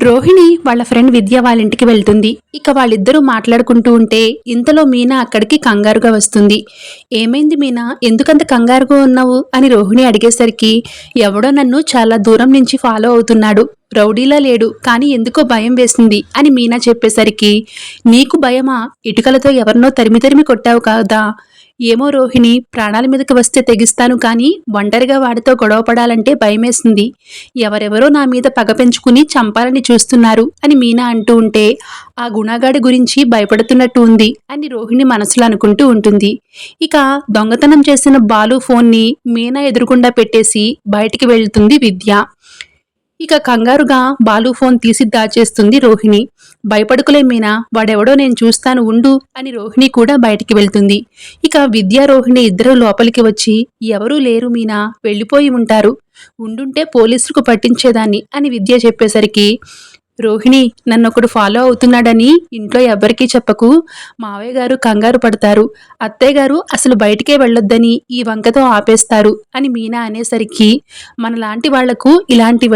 రోహిణి వాళ్ళ ఫ్రెండ్ విద్య వాళ్ళ ఇంటికి వెళ్తుంది. ఇక వాళ్ళిద్దరూ మాట్లాడుకుంటూ ఉంటే ఇంతలో మీనా అక్కడికి కంగారుగా వస్తుంది. ఏమైంది మీనా, ఎందుకంత కంగారుగా ఉన్నావు అని రోహిణి అడిగేసరికి, ఎవడో నన్ను చాలా దూరం నుంచి ఫాలో అవుతున్నాడు. రౌడీలా లేడు, కానీ ఎందుకో భయం వేసింది అని మీనా చెప్పేసరికి, నీకు భయమా? ఇటుకలతో ఎవరినో తరిమి తరిమి కొట్టావు కదా. ఏమో రోహిణి, ప్రాణాల మీదకి వస్తే తెగిస్తాను, కానీ ఒంటరిగా వాడితో గొడవ పడాలంటే భయమేసింది. ఎవరెవరో నా మీద పగ పెంచుకుని చంపాలని చూస్తున్నారు అని మీనా అంటూ ఉంటే, ఆ గుణగాడి గురించి భయపడుతున్నట్టు ఉంది అని రోహిణి మనసులో అనుకుంటూ ఉంటుంది. ఇక దొంగతనం చేసిన బాలు ఫోన్ని మీనా ఎదురుగుండా పెట్టేసి బయటికి వెళ్తుంది విద్య. ఇక కంగారుగా బాలు ఫోన్ తీసి దాచేస్తుంది రోహిణి. భయపడుకులే మీనా, వాడెవడో నేను చూస్తాను ఉండు అని రోహిణి కూడా బయటికి వెళ్తుంది. ఇక విద్యా రోహిణి ఇద్దరు లోపలికి వచ్చి, ఎవరూ లేరు మీనా, వెళ్ళిపోయి ఉంటారు, ఉండుంటే పోలీసులకు పట్టించేదాన్ని అని విద్య చెప్పేసరికి, రోహిణి, నన్నొకడు ఫాలో అవుతున్నాడని ఇంట్లో ఎవ్వరికీ చెప్పకు, మావయ్య గారు కంగారు పడతారు, అత్తయ్య గారు అసలు బయటికే వెళ్ళొద్దని ఈ వంకతో ఆపేస్తారు అని మీనా అనేసరికి, మనలాంటి వాళ్లకు ఇలాంటి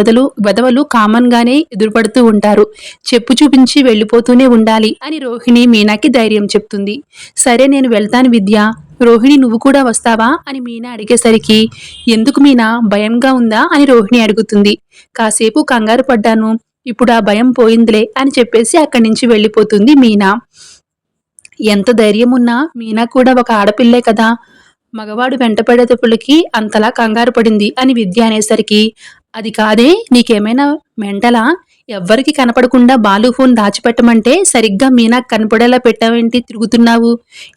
వెధవలు కామన్గానే ఎదురుపడుతూ ఉంటారు, చెప్పు చూపించి వెళ్ళిపోతూనే ఉండాలి అని రోహిణి మీనాకి ధైర్యం చెప్తుంది. సరే నేను వెళ్తాను విద్య, రోహిణి నువ్వు కూడా వస్తావా అని మీనా అడిగేసరికి, ఎందుకు మీనా, భయంగా ఉందా అని రోహిణి అడుగుతుంది. కాసేపు కంగారు పడ్డాను, ఇప్పుడు ఆ భయం పోయిందిలే అని చెప్పేసి అక్కడి నుంచి వెళ్ళిపోతుంది మీనా. ఎంత ధైర్యం ఉన్నా మీనా కూడా ఒక ఆడపిల్లే కదా, మగవాడు వెంటపడేటప్పటికి అంతలా కంగారు పడింది అని విద్య అనేసరికి, అది కాదే, నీకేమైనా మెంటలా, ఎవ్వరికి కనపడకుండా బాలు ఫోన్ దాచిపెట్టమంటే సరిగ్గా మీనాకు కనపడేలా పెట్టావేంటి, తిరుగుతున్నావు,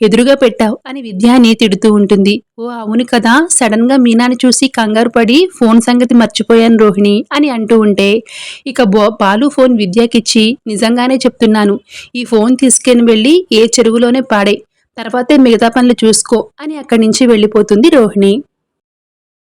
ఎదురుగా పెట్టావు అని విద్యాని తిడుతూ ఉంటుంది. ఓ అవును కదా, సడన్ గా మీనాని చూసి కంగారు పడి ఫోన్ సంగతి మర్చిపోయాను రోహిణి అని అంటూ ఉంటే, ఇక బాలు ఫోన్ విద్యకిచ్చి, నిజంగానే చెప్తున్నాను, ఈ ఫోన్ తీసుకెళ్ళి వెళ్ళి ఏ చెరువులోనే పాడే, తర్వాతే మిగతా పనులు చూసుకో అని అక్కడి నుంచి వెళ్ళిపోతుంది రోహిణి.